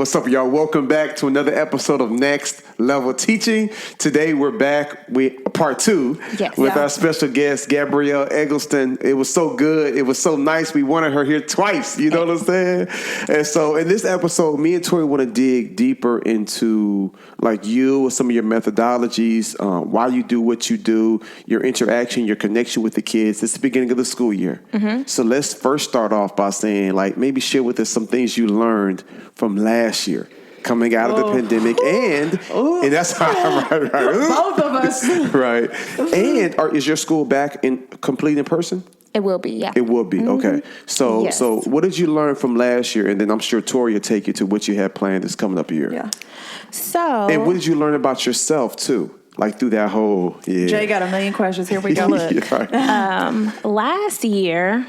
what's up, y'all? Welcome back to another episode of Next Level Teaching. Today we're back with part 2 with our special guest, Gabrielle Eggleston. It was so good. It was so nice. We wanted her here twice. You know what I'm saying? And so in this episode, me and Tori want to dig deeper into like you and some of your methodologies, why you do what you do, your interaction, your connection with the kids. It's the beginning of the school year. Mm-hmm. So let's first start off by saying, like, maybe share with us some things you learned from last year, coming out of the pandemic, and that's right. Both of us, right? And is your school back complete in person? It will be, yeah. It will be, okay. So, so what did you learn from last year? And then I'm sure Tori will take you to what you have planned this coming up year. Yeah. So, and what did you learn about yourself too? Like through that whole, Jay got a million questions. Here we go. Look, last year,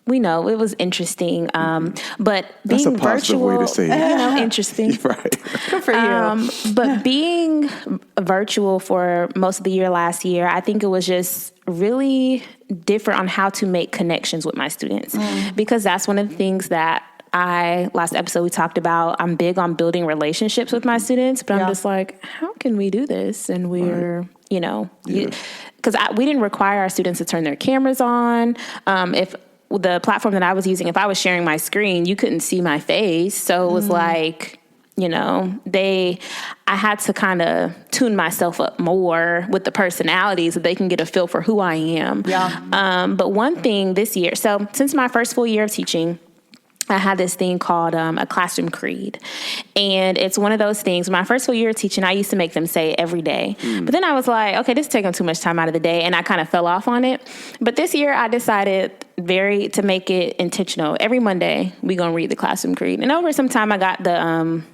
we know it was interesting, but that's being a positive virtual, way to say it. Interesting, right? Good for you. But being virtual for most of the year last year, I think it was just really different on how to make connections with my students, because that's one of the things that last episode we talked about. I'm big on building relationships with my students, but I'm just like, how can we do this? And we're, because we didn't require our students to turn their cameras on. If the platform that I was using, if I was sharing my screen, you couldn't see my face. So it was like, I had to kind of tune myself up more with the personalities so they can get a feel for who I am. Yeah. But one thing this year, so since my first full year of teaching, I had this thing called a classroom creed. And it's one of those things, my first full year of teaching, I used to make them say it every day. But then I was like, okay, this is taking too much time out of the day. And I kind of fell off on it. But this year I decided to make it intentional. Every Monday, we're going to read the classroom creed. And over some time, I got them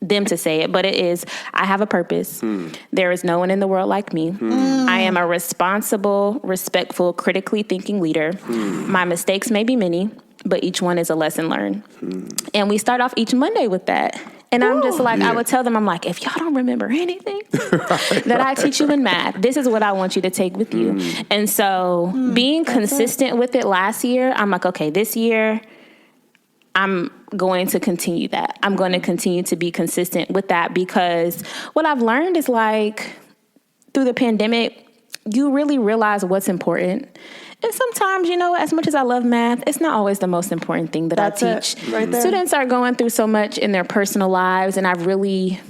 to say it, but it is, I have a purpose. There is no one in the world like me. I am a responsible, respectful, critically thinking leader. My mistakes may be many, but each one is a lesson learned. And we start off each Monday with that. And I'm just like, I would tell them, I'm like, if y'all don't remember anything that I teach you in math, this is what I want you to take with you. And so being consistent with it last year, I'm like, okay, this year, I'm going to continue that. I'm going to continue to be consistent with that, because what I've learned is like through the pandemic, you really realize what's important. And sometimes, as much as I love math, it's not always the most important thing that I teach. Right there. Students are going through so much in their personal lives, and I've really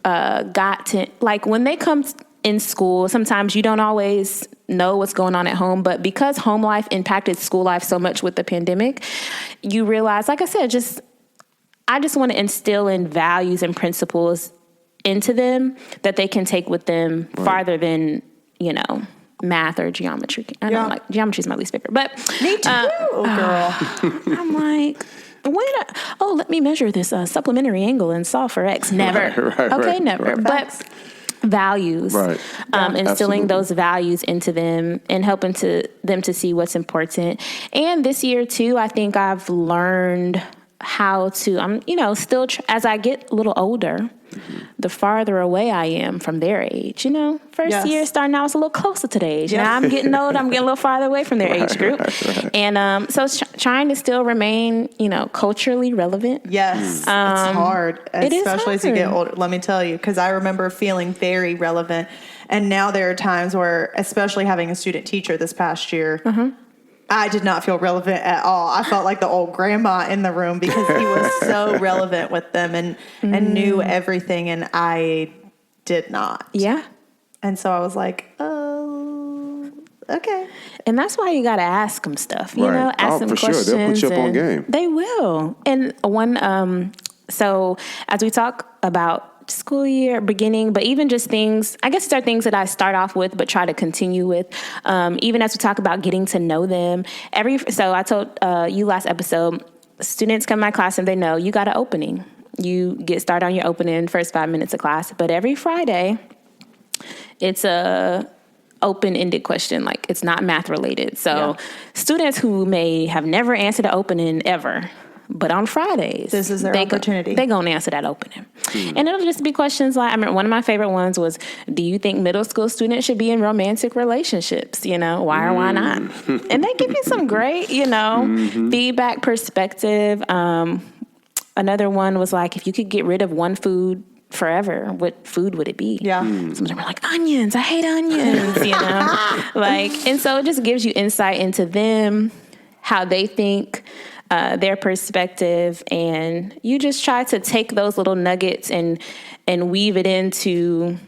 got to, like, when they come in school, sometimes you don't always know what's going on at home, but because home life impacted school life so much with the pandemic, you realize, like I said, I just want to instill in values and principles into them that they can take with them farther than, math or geometry. I don't like geometry is my least favorite, but me too, girl. I'm like, let me measure this supplementary angle and solve for X. Never. Never. But values, instilling absolutely. Those values into them and helping them to see what's important. And this year too, I think I've learned how to, still as I get a little older, the farther away I am from their age. First year starting out, I was a little closer to their age. Yes. Now I'm getting older, I'm getting a little farther away from their age group. And so trying to still remain, culturally relevant. Yes, it's hard, especially as you get older. Let me tell you, because I remember feeling very relevant. And now there are times where, especially having a student teacher this past year, I did not feel relevant at all. I felt like the old grandma in the room because he was so relevant with them and knew everything, and I did not. Yeah. And so I was like, oh, okay. And that's why you got to ask them stuff, ask them questions. Sure. They'll put you up on game. They will. And so as we talk about school year beginning, but even just things, I guess, are things that I start off with, but try to continue with. Even as we talk about getting to know them. So I told you last episode, students come to my class and they know you got an opening. You get started on your opening first 5 minutes of class, but every Friday it's a open-ended question, like it's not math related. So students who may have never answered an opening ever, but on Fridays, this is their opportunity. They're going to answer that opening. And it'll just be questions like, I remember one of my favorite ones was, do you think middle school students should be in romantic relationships? Why or why not? And they give you some great, feedback, perspective. Another one was like, if you could get rid of one food forever, what food would it be? Yeah. Some of them were like, onions. I hate onions, you know? And so it just gives you insight into them, how they think, their perspective, and you just try to take those little nuggets and weave it into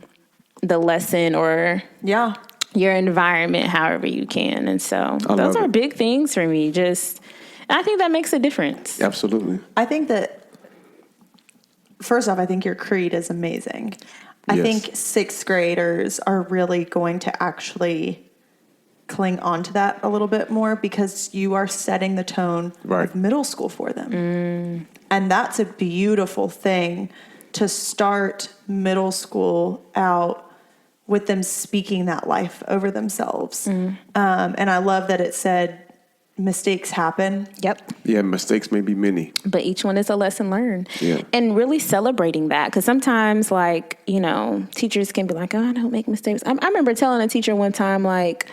the lesson or your environment however you can. And so those are big things for me. I think that makes a difference. Absolutely. I think that, first off, I think your creed is amazing. I think sixth graders are really going to actually cling on to that a little bit more because you are setting the tone of middle school for them. And that's a beautiful thing to start middle school out with them speaking that life over themselves. And I love that it said, mistakes happen. Yep. Yeah, mistakes may be many. But each one is a lesson learned. Yeah. And really celebrating that. Because sometimes, like, you know, teachers can be like, oh, I don't make mistakes. I remember telling a teacher one time, like,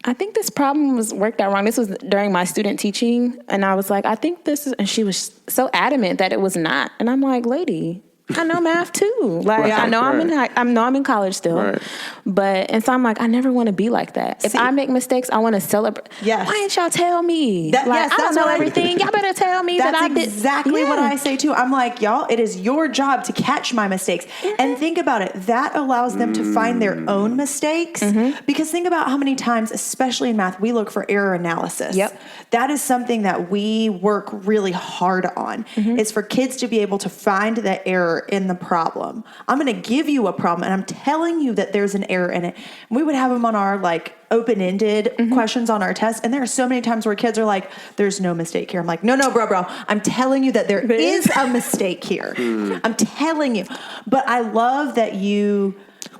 I think this problem was worked out wrong. This was during my student teaching. And I was like, I think this is, and she was so adamant that it was not. And I'm like, lady, I know math too. Like, I know I'm in college still. Right. But, and so I'm like, I never want to be like that. If I make mistakes, I want to celebrate. Yes. Why didn't y'all tell me? I don't know everything. Y'all better tell me that I did. That's exactly what I say too. I'm like, y'all, it is your job to catch my mistakes. And think about it. That allows them to find their own mistakes. Because think about how many times, especially in math, we look for error analysis. Yep. That is something that we work really hard on. Is for kids to be able to find the error in the problem. I'm going to give you a problem and I'm telling you that there's an error in it. And we would have them on our like open-ended questions on our test. And there are so many times where kids are like, there's no mistake here. I'm like, no, bro. I'm telling you that there is a mistake here. I'm telling you. But I love that you...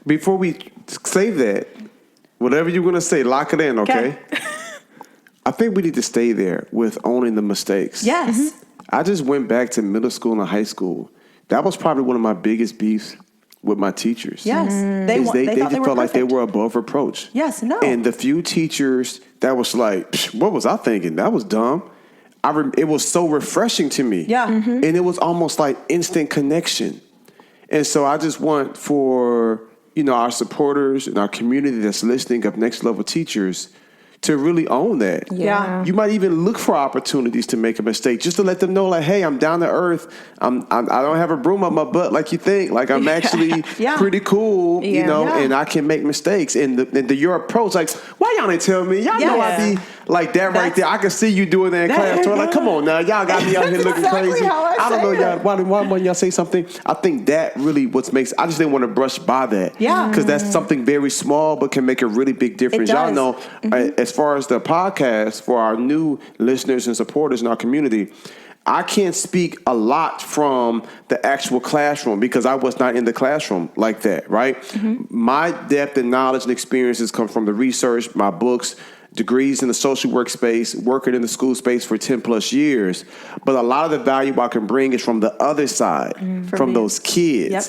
Before we save that, whatever you're going to say, lock it in, okay? I think we need to stay there with owning the mistakes. Yes. I just went back to middle school and high school. That was probably one of my biggest beefs with my teachers. Yes. They just felt like they were above reproach. Yes, no. And the few teachers that was like, what was I thinking? That was dumb. It was so refreshing to me. Yeah. And it was almost like instant connection. And so I just want for, you know, our supporters and our community that's listening of Next Level Teachers to really own that. Yeah. You might even look for opportunities to make a mistake just to let them know, like, hey, I'm down to earth. I don't have a broom up my butt like you think. Like, I'm actually pretty cool, you know, and I can make mistakes. And your approach, like, why y'all didn't tell me? Y'all know I be like that right there. I can see you doing that in class. So like, come on now. Y'all got me out here looking crazy. I don't know, y'all. Why y'all say something? I think that really I just didn't want to brush by that. Yeah. Because that's something very small but can make a really big difference. Y'all know, as far as the podcast, for our new listeners and supporters in our community, I can't speak a lot from the actual classroom because I was not in the classroom like that, right? My depth and knowledge and experiences come from the research, my books, degrees in the social work space, working in the school space for 10 plus years. But a lot of the value I can bring is from the other side, from those kids. Yep.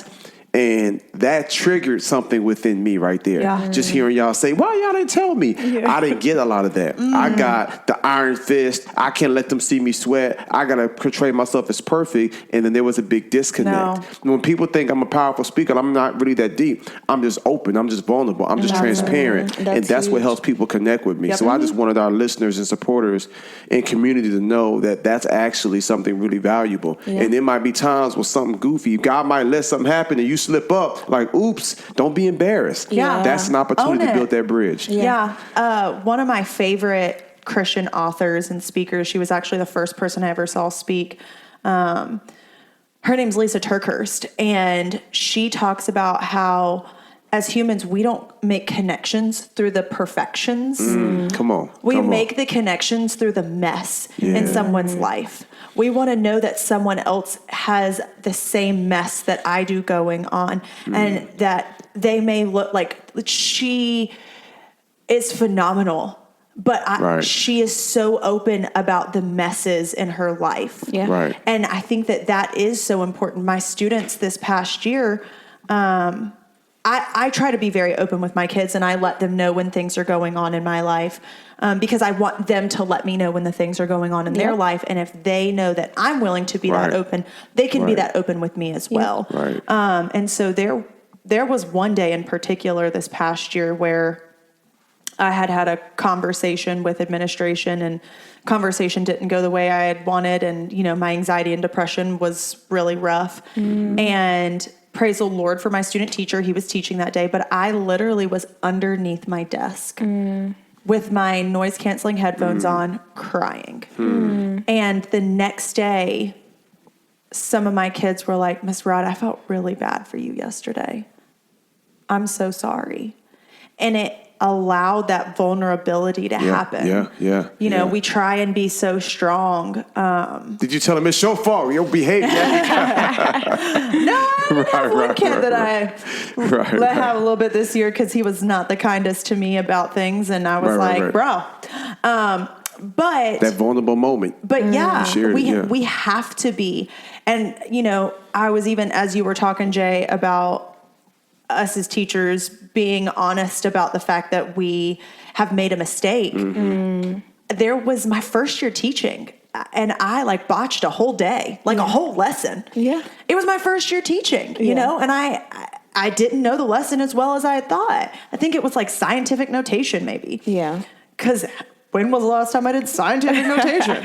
And that triggered something within me right there. Yeah. Just hearing y'all say, why y'all didn't tell me? Yeah. I didn't get a lot of that. I got the iron fist. I can't let them see me sweat. I got to portray myself as perfect. And then there was a big disconnect. When people think I'm a powerful speaker, I'm not really that deep. I'm just open. I'm just vulnerable. I'm just transparent. And that's what helps people connect with me. Yep. So I just wanted our listeners and supporters and community to know that that's actually something really valuable. Yeah. And there might be times when something goofy, God might let something happen and you slip up, like, oops, don't be embarrassed. Yeah. That's an opportunity to build that bridge. Yeah. One of my favorite Christian authors and speakers, she was actually the first person I ever saw speak. Her name's Lisa Turkhurst, and she talks about how as humans, we don't make connections through the perfections. Come on. We make the connections through the mess in someone's life. We want to know that someone else has the same mess that I do going on, and that they may look like she is phenomenal, but she is so open about the messes in her life. Yeah. Right. And I think that is so important. My students this past year, I try to be very open with my kids, and I let them know when things are going on in my life, because I want them to let me know when the things are going on in their life. And if they know that I'm willing to be that open, they can be that open with me as well. Right. And so there was one day in particular this past year where I had a conversation with administration, and conversation didn't go the way I had wanted. And, my anxiety and depression was really rough. And praise the Lord for my student teacher. He was teaching that day, but I literally was underneath my desk with my noise canceling headphones on, crying. And the next day, some of my kids were like, Miss Rod, I felt really bad for you yesterday. I'm so sorry. And it allowed that vulnerability to happen. We try and be so strong. Did you tell him it's your fault, your behavior? No, I have one kid that I let have a little bit this year because he was not the kindest to me about things. And I was bro. But that vulnerable moment. But we have to be. And, I was even, as you were talking, Jay, about us as teachers being honest about the fact that we have made a mistake. There was my first year teaching, and I botched a whole day, a whole lesson. Yeah. It was my first year teaching, and I didn't know the lesson as well as I had thought. I think it was scientific notation maybe. Yeah. Because when was the last time I did scientific notation?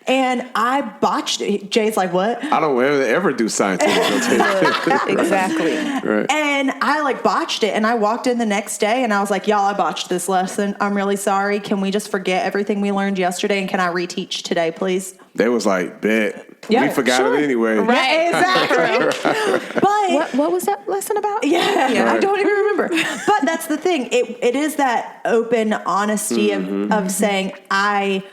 And I botched it. Jay's like, what? I don't ever do scientific notation. Exactly. Right. And I botched it. And I walked in the next day and I was like, y'all, I botched this lesson. I'm really sorry. Can we just forget everything we learned yesterday? And can I reteach today, please? They was like, bet. Yeah, we forgot it anyway. Right, exactly. But what was that lesson about? I don't even remember. But that's the thing. It is that open honesty of saying, I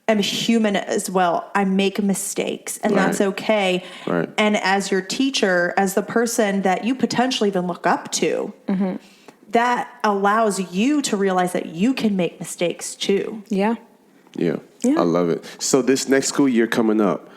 am human as well. I make mistakes, and that's okay. Right. And as your teacher, as the person that you potentially even look up to, that allows you to realize that you can make mistakes too. Yeah. I love it. So this next school year coming up,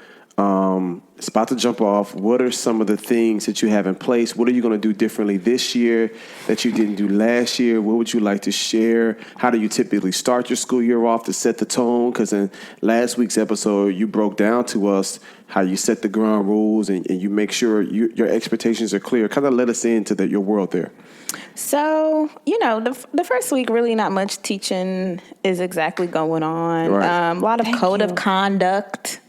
it's about to jump off. What are some of the things that you have in place? What are you going to do differently this year that you didn't do last year? What would you like to share? How do you typically start your school year off to set the tone? Because in last week's episode, you broke down to us how you set the ground rules and you make sure your expectations are clear. Kind of let us into your world there. So, the first week, really not much teaching is exactly going on. Right. A lot of code of conduct,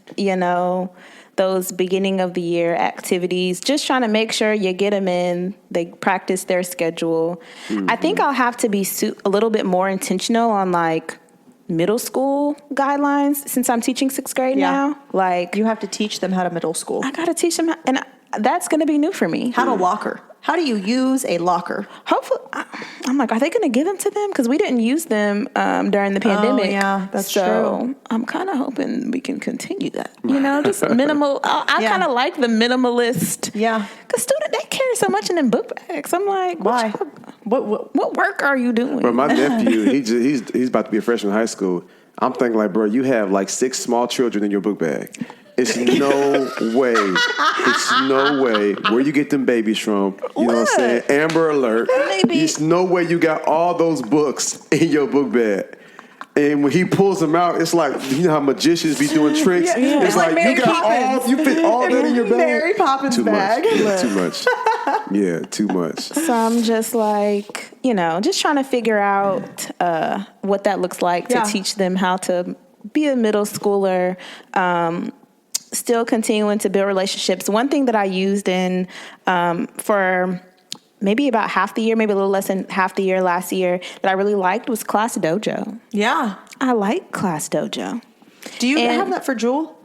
those beginning of the year activities, just trying to make sure you get them in, they practice their schedule. I think I'll have to be a little bit more intentional on middle school guidelines since I'm teaching 6th grade now. You have to teach them how to middle school. I got to teach them, and that's going to be new for me. How to locker. How do you use a locker? Hopefully, I'm are they going to give them to them? Because we didn't use them during the pandemic. Oh, yeah, that's true. I'm kind of hoping we can continue that. Just minimal. I kind of like the minimalist. Yeah. Because students, they carry so much in them book bags. I'm like, why? What work are you doing? But my nephew, he's about to be a freshman in high school. I'm thinking bro, you have 6 small children in your book bag. It's no way. It's no way. Where you get them babies from? You know what I'm saying? Amber Alert. Maybe. It's no way you got all those books in your book bag. And when he pulls them out, it's like, how magicians be doing tricks. Yeah. It's like Mary you got you fit all that in your bag. Mary Poppins bag. Too much. Yeah, too much. So I'm just just trying to figure out what that looks like to teach them how to be a middle schooler. Still continuing to build relationships. One thing that I used in for maybe about half the year, maybe a little less than half the year last year, that I really liked was Class Dojo. Yeah. I like Class Dojo. Do you have that for Jewel?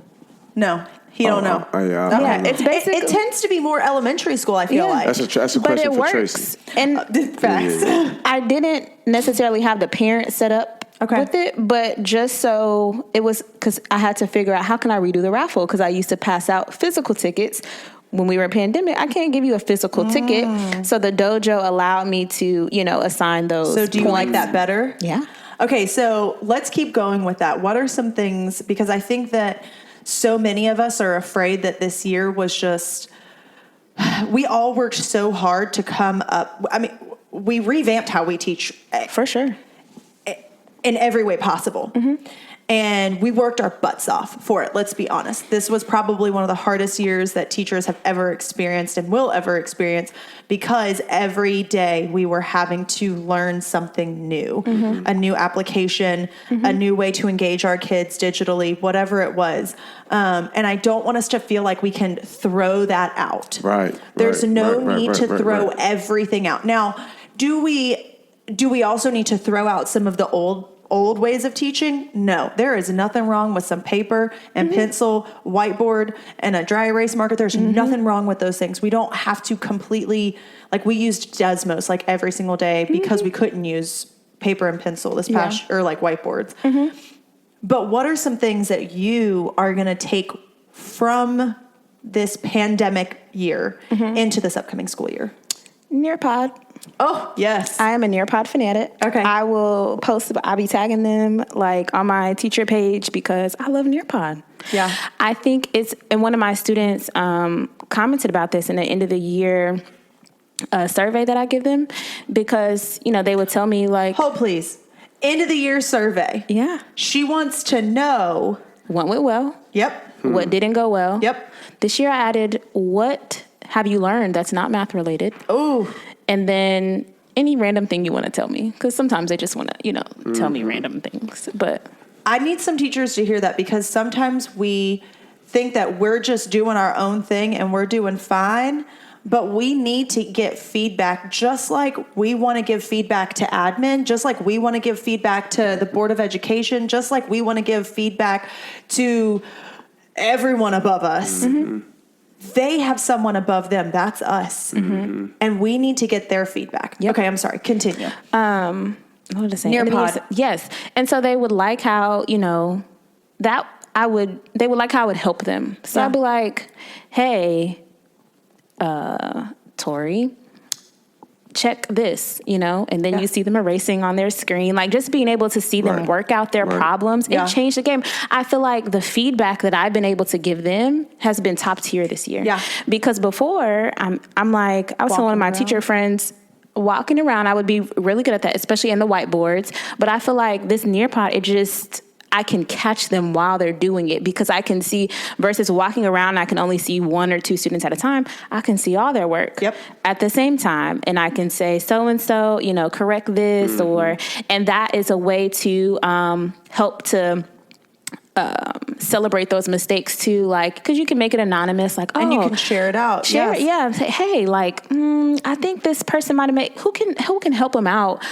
No. He don't know. Yeah, it's basically it tends to be more elementary school, I feel like. That's a question but it for works. Tracy. And facts. I didn't necessarily have the parents set up with it, but just so it was, because I had to figure out how can I redo the raffle, because I used to pass out physical tickets. When we were in pandemic, I can't give you a physical ticket. So the dojo allowed me to, assign those. So do you like that better? Yeah. Okay, so let's keep going with that. What are some things, because I think that so many of us are afraid that this year was just we all worked so hard to come up. I mean, we revamped how we teach. For sure. In every way possible. Mm-hmm. And we worked our butts off for it. Let's be honest. This was probably one of the hardest years that teachers have ever experienced and will ever experience, because every day we were having to learn something new, mm-hmm. a new application, mm-hmm. a new way to engage our kids digitally, whatever it was. And I don't want us to feel like we can throw that out. Right. There's no need to throw everything out. Now, do we also need to throw out some of the old ways of teaching? No, there is nothing wrong with some paper and mm-hmm. pencil, whiteboard, and a dry erase marker. There's mm-hmm. nothing wrong with those things. We don't have to completely, like we used Desmos like every single day because mm-hmm. we couldn't use paper and pencil this past, or like whiteboards. Mm-hmm. But what are some things that you are going to take from this pandemic year mm-hmm. into this upcoming school year? Nearpod. Oh, yes. I am a Nearpod fanatic. Okay. I will post, I'll be tagging them like on my teacher page because I love Nearpod. Yeah. I think it's, and one of my students commented about this in the end of the year survey that I give them, because, you know, they would tell me like. Hold please. End of the year survey. Yeah. She wants to know. What went well. Yep. What didn't go well. Yep. This year I added, what have you learned that's not math related? Oh. And then any random thing you want to tell me, because sometimes they just want to, you know, tell me random things. But I need some teachers to hear that, because sometimes we think that we're just doing our own thing and we're doing fine, but we need to get feedback, just like we want to give feedback to admin, just like we want to give feedback to the Board of Education, just like we want to give feedback to everyone above us. Mm-hmm. They have someone above them. That's us. Mm-hmm. And we need to get their feedback. Yep. Okay, I'm sorry. Continue. What was I saying? Nearpod. Yes. And so they would like how, you know, they would like how it would help them. So yeah. I'd be like, hey, Tori, check this, you know, and then you see them erasing on their screen, like just being able to see them work out their problems. It changed the game. I feel like the feedback that I've been able to give them has been top tier this year. Yeah. Because before I'm like, I was telling one of my teacher friends, walking around, I would be really good at that, especially in the whiteboards. But I feel like this Nearpod, I can catch them while they're doing it, because I can see, versus walking around, I can only see one or two students at a time. I can see all their work at the same time. And I can say, so-and-so, you know, correct this, and that is a way to help to celebrate those mistakes too, like, because you can make it anonymous, like, and you can share it out. Share it, yeah. Say, hey, like, I think this person might have made, who can help them out.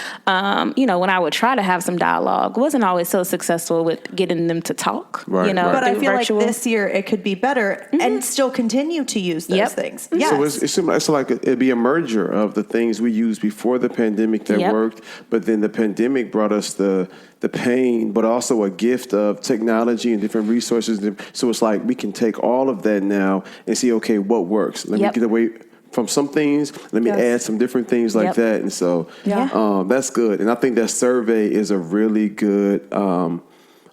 You know, when I would try to have some dialogue, wasn't always so successful with getting them to talk. Right, you know, but I feel virtual. Like this year it could be better and still continue to use those things. Yes. So it's like it'd be a merger of the things we used before the pandemic that worked, but then the pandemic brought us the pain, but also a gift of technology and different resources. So it's like we can take all of that now and see, okay, what works? Let me get away from some things. Let me add some different things like that. And so that's good. And I think that survey is a really good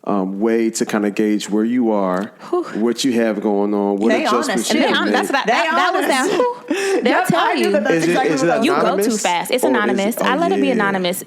way to kind of gauge where you are, what you have going on, what adjustments you have made. That was that. They'll tell you. Is it you go too fast. It's anonymous. I let it be anonymous.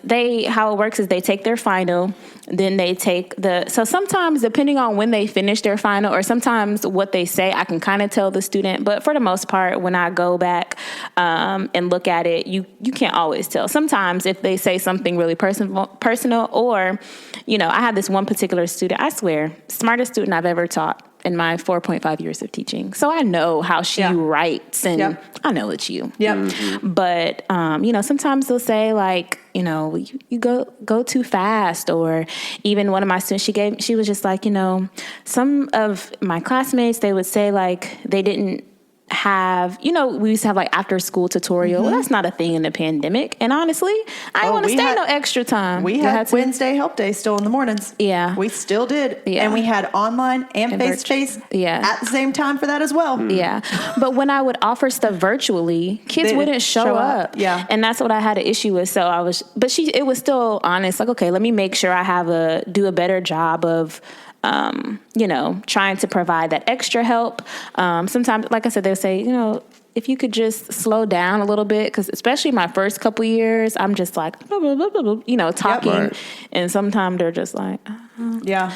How it works is they take their final, then they take so sometimes, depending on when they finish their final, or sometimes what they say, I can kind of tell the student. But for the most part, when I go back and look at it, you can't always tell. Sometimes if they say something really personal, or, you know, I had this one particular student, I swear, smartest student I've ever taught in my 4.5 years of teaching. So I know how she writes, and I know it's you. Yep. Mm-hmm. But, you know, sometimes they'll say, like, you know, you go too fast. Or even one of my students, she was just like, you know, some of my classmates, they would say, like, they didn't have, you know, we used to have like after school tutorial. Well, that's not a thing in the pandemic. And honestly, I didn't want to stay no extra time. We had Wednesday help day still in the mornings. Yeah. We still did. Yeah. And we had online and face-to-face at the same time for that as well. Mm. Yeah. But when I would offer stuff virtually, kids wouldn't show up. Yeah. And that's what I had an issue with. So it was still honest. Like, okay, let me make sure I do a better job of, you know, trying to provide that extra help. Sometimes, like I said, they'll say, you know, if you could just slow down a little bit, because especially my first couple years, I'm just like, blah, blah, blah, blah, blah, you know, talking. Yep, right. And sometimes they're just like, yeah.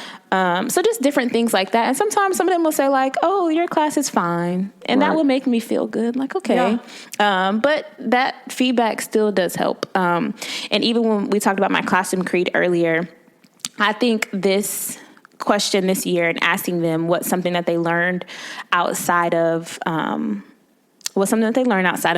So just different things like that. And sometimes some of them will say like, oh, your class is fine. And that will make me feel good. Like, okay. Yeah. But that feedback still does help. And even when we talked about my classroom creed earlier, I think this question this year and asking them what's something that they learned outside of,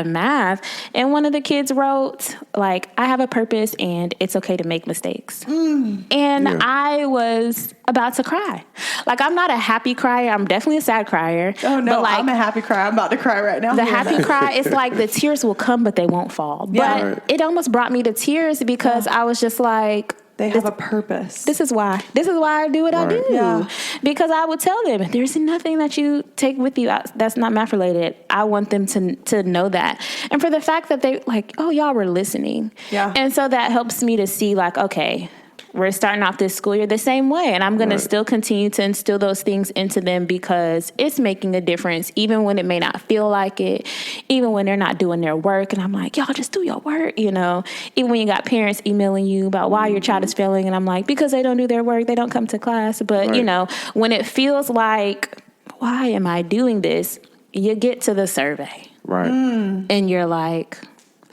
math. And one of the kids wrote, like, I have a purpose and it's okay to make mistakes. And I was about to cry. Like, I'm not a happy crier. I'm definitely a sad crier. Oh, no, but like, I'm a happy crier. I'm about to cry right now. The happy cry, it's like the tears will come, but they won't fall. Yeah. But it almost brought me to tears because I was just like, they have a purpose. This is why I do what I do. Yeah. Because I would tell them, there's nothing that you take with you that's not math related. I want them to know that. And for the fact that they like, oh, y'all were listening. Yeah. And so that helps me to see like, okay, we're starting off this school year the same way. And I'm going to still continue to instill those things into them because it's making a difference, even when it may not feel like it, even when they're not doing their work. And I'm like, y'all just do your work, you know, even when you got parents emailing you about why your child is failing. And I'm like, because they don't do their work, they don't come to class. But, you know, when it feels like, why am I doing this? You get to the survey. Right. And you're like,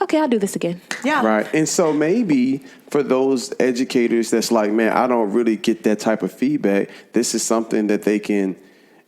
okay, I'll do this again. Yeah. Right. And so maybe for those educators that's like, man, I don't really get that type of feedback, this is something that they can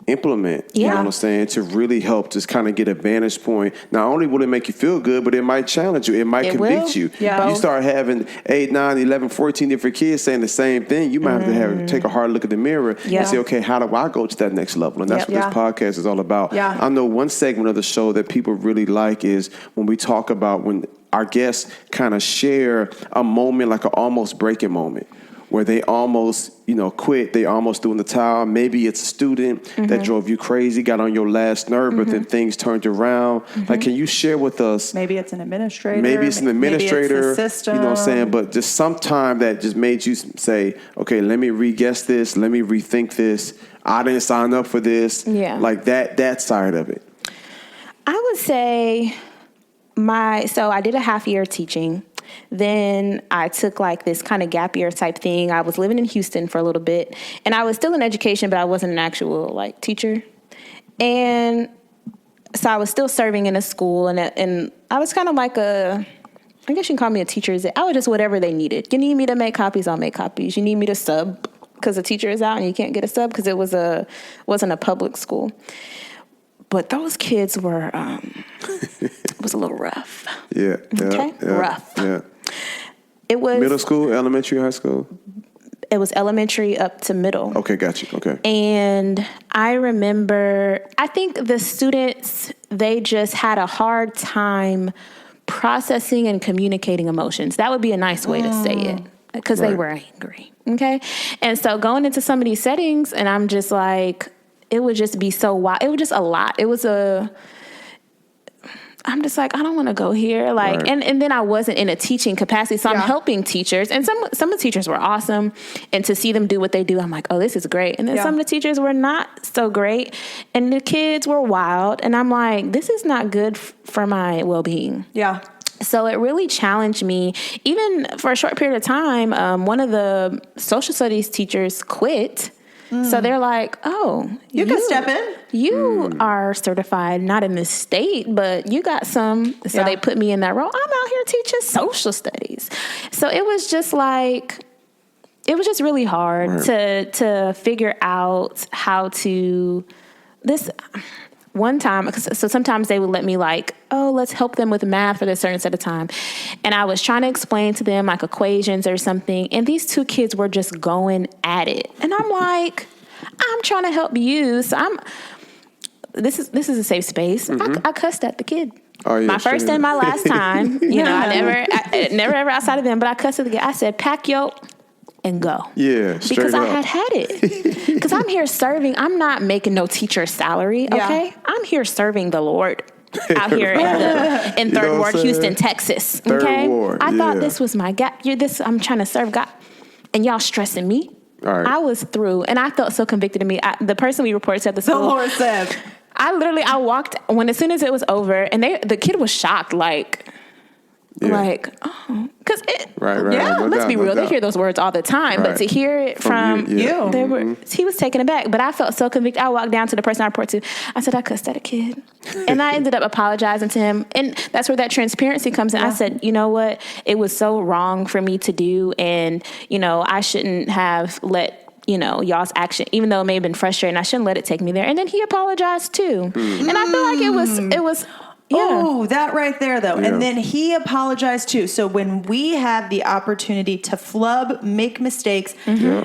implement, you know what I'm saying, to really help just kind of get a vantage point. Not only will it make you feel good, but it might challenge you. It might convict you. Yeah. You start having 8, 9, 11, 14 different kids saying the same thing. You might have to take a hard look at the mirror and say, okay, how do I go to that next level? And that's what this podcast is all about. Yeah. I know one segment of the show that people really like is when we talk about when our guests kind of share a moment, like an almost breaking moment, where they almost, you know, quit. They almost threw in the towel. Maybe it's a student that drove you crazy, got on your last nerve, but then things turned around. Like, can you share with us? Maybe it's an administrator. Maybe it's Maybe it's the system. You know what I'm saying? But just sometime that just made you say, okay, let me re-guess this. Let me rethink this. I didn't sign up for this. Yeah. Like that side of it. I would say so I did a half year teaching. Then I took like this kind of gap year type thing. I was living in Houston for a little bit and I was still in education, but I wasn't an actual like teacher. And so I was still serving in a school and I was kind of like I guess you can call me a teacher. I was just whatever they needed. You need me to make copies, I'll make copies. You need me to sub because the teacher is out and you can't get a sub because it wasn't a public school. But those kids were, it was a little rough. Yeah. Okay? Yeah, rough. Yeah. It was... Middle school, elementary, high school? It was elementary up to middle. Okay, got you. Okay. And I remember, I think the students, they just had a hard time processing and communicating emotions. That would be a nice way to say it. Because they were angry. Okay? And so going into some of these settings, and I'm just like... It would just be so wild. It was just a lot. I'm just like, I don't want to go here. Like, and then I wasn't in a teaching capacity. So I'm helping teachers. And some of the teachers were awesome. And to see them do what they do, I'm like, oh, this is great. And then some of the teachers were not so great. And the kids were wild. And I'm like, this is not good for my well-being. Yeah. So it really challenged me. Even for a short period of time, one of the social studies teachers quit. So they're like, oh, you can step in. You are certified, not in this state, but you got some. So they put me in that role. I'm out here teaching social studies. So it was just like, it was just really hard to figure out how to this. One time, so sometimes they would let me like, oh, let's help them with math for a certain set of time. And I was trying to explain to them like equations or something. And these two kids were just going at it. And I'm like, I'm trying to help you. So this is a safe space. I cussed at the kid. Oh, yeah, my first and my last time. You know, I never ever outside of them, but I cussed at the kid. I said, pack yo and go. Yeah, because I had it. Because I'm here serving. I'm not making no teacher salary. Okay, I'm here serving the Lord out here in Third Ward, Houston, Texas. Okay, I thought this was my gap. I'm trying to serve God, and y'all stressing me. I was through, and I felt so convicted of me. The person we reported said the school. The Lord said, I walked as soon as it was over, and the kid was shocked, like, oh, because let's be real, they hear those words all the time, but to hear it from you, he was taken aback. But I felt so convicted. I walked down to the person I report to. I said, I cussed at a kid, and I ended up apologizing to him, and that's where that transparency comes in. I said, you know what, it was so wrong for me to do, and I shouldn't have let y'all's action, even though it may have been frustrating, I shouldn't let it take me there. And then he apologized too. And I feel like it was. Oh, that right there, though. Yeah. And then he apologized, too. So when we have the opportunity to flub, make mistakes,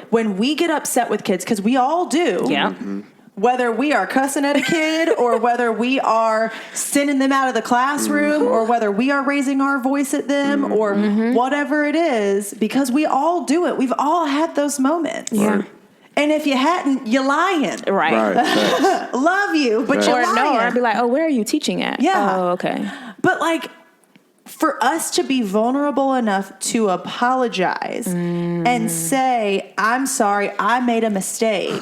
when we get upset with kids, because we all do, whether we are cussing at a kid or whether we are sending them out of the classroom or whether we are raising our voice at them or whatever it is, because we all do it. We've all had those moments. Yeah. And if you hadn't, you're lying. Right. Love you, but you're lying. No, I'd be like, oh, where are you teaching at? Yeah. Oh, okay. But like, for us to be vulnerable enough to apologize and say, I'm sorry, I made a mistake,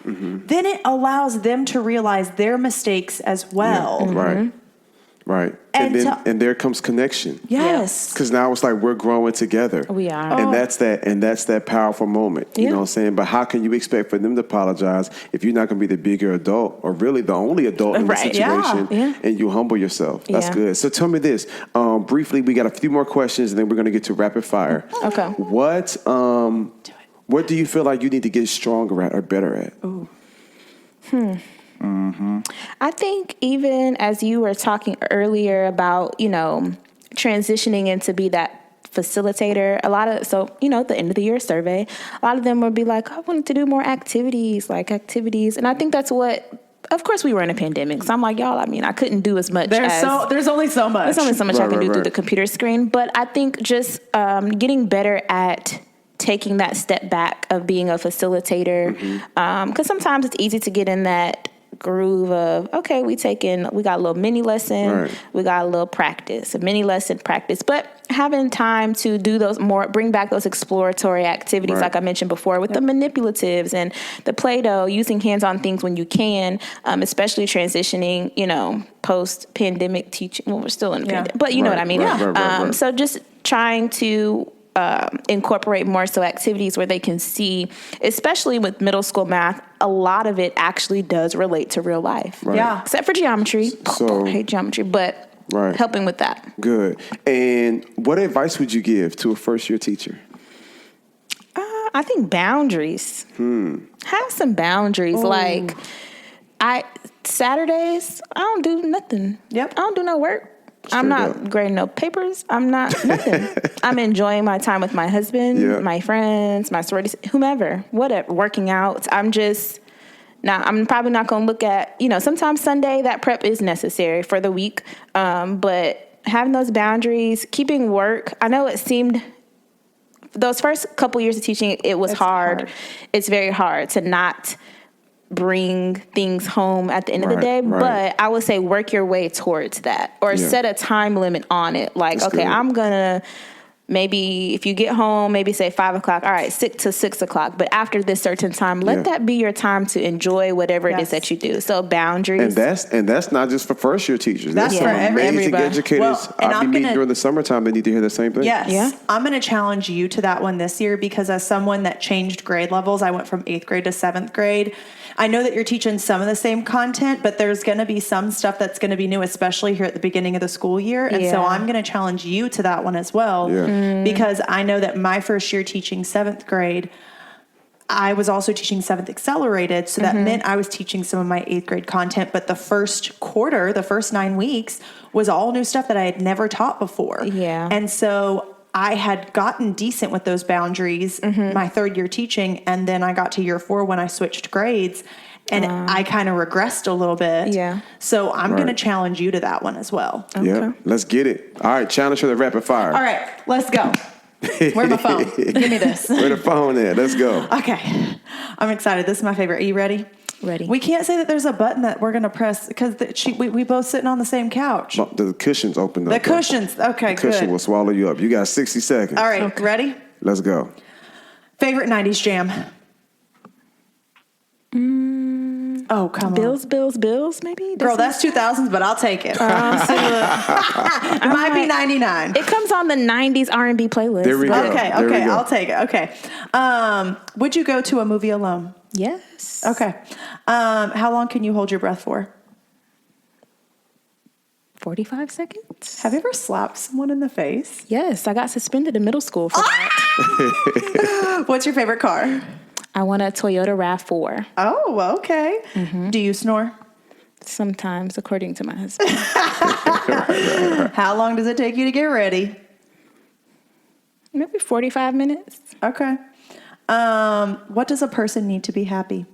then it allows them to realize their mistakes as well. Yeah. Right. And there comes connection. Yes. Because now it's like we're growing together. We are. And that's that powerful moment. You know what I'm saying? But how can you expect for them to apologize if you're not going to be the bigger adult or really the only adult in the situation and you humble yourself? That's good. So tell me this. Briefly, we got a few more questions and then we're going to get to rapid fire. Okay. What do you feel like you need to get stronger at or better at? Ooh. I think even as you were talking earlier about, transitioning into be that facilitator, at the end of the year survey, a lot of them would be like, I wanted to do more activities. And I think that's of course we were in a pandemic. So I'm like, y'all, I couldn't do as much. There's only so much. There's only so much I can do through the computer screen. But I think just getting better at taking that step back of being a facilitator. Because sometimes it's easy to get in that groove of, okay, we got a little mini lesson, we got a little practice, a mini lesson practice, but having time to do bring back those exploratory activities, like I mentioned before, with the manipulatives and the Play-Doh, using hands-on things when you can, especially transitioning, post-pandemic teaching. Well, we're still in the pandemic, but you know what I mean? So just trying to incorporate more so activities where they can see, especially with middle school math, a lot of it actually does relate to real life. Yeah. Except for geometry. I hate geometry, but helping with that. Good. And what advice would you give to a first-year teacher? I think boundaries. Have some boundaries. Like, Saturdays, I don't do nothing. Yep. I don't do no work. I'm not grading no papers. I'm not nothing. I'm enjoying my time with my husband, my friends, my sororities, whomever, whatever, working out. I'm probably not going to look at, sometimes Sunday, that prep is necessary for the week. But having those boundaries, keeping work. I know it seemed, those first couple years of teaching, it was hard. It's very hard to not bring things home at the end of the day, but I would say work your way towards that, or set a time limit on it. Like, that's okay, good. I'm gonna, maybe if you get home, maybe say 5 o'clock, all right, 6 o'clock, but after this certain time, let that be your time to enjoy whatever it is that you do. So boundaries. And that's not just for first year teachers. That's for amazing educators. I'll be meeting during the summertime, they need to hear the same thing. Yes. Yeah. I'm going to challenge you to that one this year, because as someone that changed grade levels, I went from 8th grade to 7th grade. I know that you're teaching some of the same content, but there's going to be some stuff that's going to be new, especially here at the beginning of the school year. And so I'm going to challenge you to that one as well, because I know that my first year teaching 7th grade, I was also teaching 7th accelerated. So that meant I was teaching some of my 8th grade content, but the first quarter, the first 9 weeks was all new stuff that I had never taught before. Yeah. And so I had gotten decent with those boundaries my 3rd year teaching, and then I got to year 4 when I switched grades, and I kind of regressed a little bit. Yeah. So I'm going to challenge you to that one as well. Okay. Yeah, let's get it. All right, challenge for the rapid fire. All right, let's go. Where's my phone? Give me this. Where the phone at? Let's go. Okay. I'm excited. This is my favorite. Are you ready? Ready. We can't say that there's a button that we're going to press, because we both sitting on the same couch. The cushion's open up. The cushions. Okay, good. The cushion will swallow you up. You got 60 seconds. All right, ready? Let's go. Favorite 90s jam? Oh, come on. Bills, maybe? Girl, that's 2000s, but I'll take it. It might be 99. It comes on the 90s R&B playlist. There we go. Okay, I'll take it. Okay. Would you go to a movie alone? Yes. Okay. How long can you hold your breath for? 45 seconds. Have you ever slapped someone in the face? Yes, I got suspended in middle school for that. What's your favorite car? I want a Toyota RAV4. Oh, okay. Mm-hmm. Do you snore? Sometimes, according to my husband. How long does it take you to get ready? Maybe 45 minutes. Okay. What does a person need to be happy?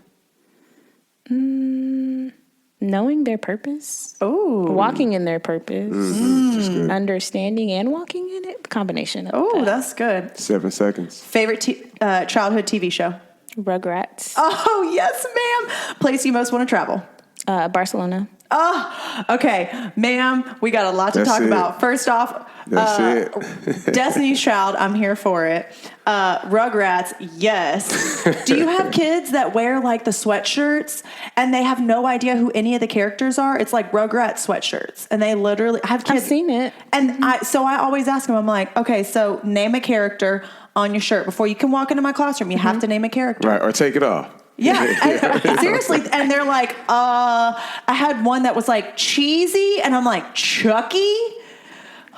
Knowing their purpose. Oh. Walking in their purpose. Mm-hmm. Understanding and walking in it. Combination of Oh, that's good. 7 seconds. Favorite childhood TV show? Rugrats. Oh, yes, ma'am. Place you most want to travel? Barcelona. Oh, okay. Ma'am, we got a lot to talk about. First off, Destiny's Child, I'm here for it. Rugrats, yes. Do you have kids that wear like the sweatshirts and they have no idea who any of the characters are? It's like Rugrats sweatshirts. And they literally have kids. I've seen it. And I always ask them, I'm like, okay, so name a character on your shirt. Before you can walk into my classroom, you have to name a character. Right, or take it off. Yeah, seriously. And they're like, I had one that was like cheesy, and I'm like, Chucky?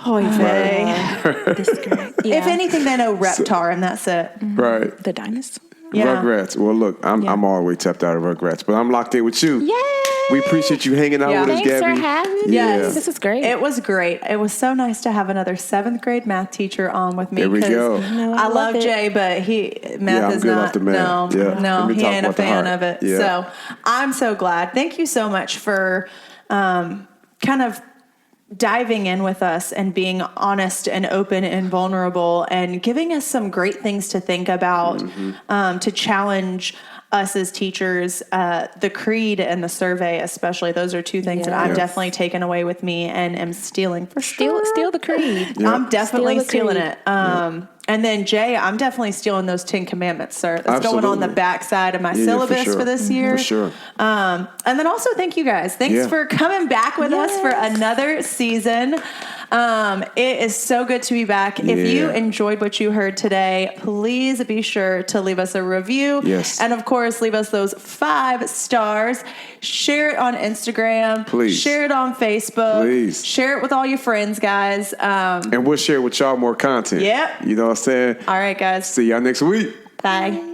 Oy vey. This is great. Yeah. If anything, they know Reptar, and that's it. Right. The dinosaur. Yeah. Rugrats. Well, look, I'm all the way tapped out of Rugrats, but I'm locked in with you. Yay! We appreciate you hanging out with us, Thanks Gabby. for having me. Yes. This is great. It was great. It was so nice to have another 7th grade math teacher on with me. There we go. No, I love it. Jay, but math is good not. off the math. No, he ain't a fan of it. Yeah. So I'm so glad. Thank you so much for kind of diving in with us and being honest and open and vulnerable and giving us some great things to think about, to challenge us as teachers. The creed and the survey, especially, those are two things that I've definitely taken away with me and am stealing for sure. Steal the creed. Yeah. I'm definitely stealing creed. it. And then Jay, I'm definitely stealing those 10 Commandments, sir. That's going on the back side of my syllabus for this year. For sure. And then also thank you guys. Thanks for coming back with us for another season. It is so good to be back. If you enjoyed what you heard today, please be sure to leave us a review. Yes. And of course, leave us those 5 stars. Share it on Instagram. Please. Share it on Facebook. Please. Share it with all your friends, guys. And we'll share with y'all more content. Yep. You know what I'm saying? All right, guys. See y'all next week. Bye.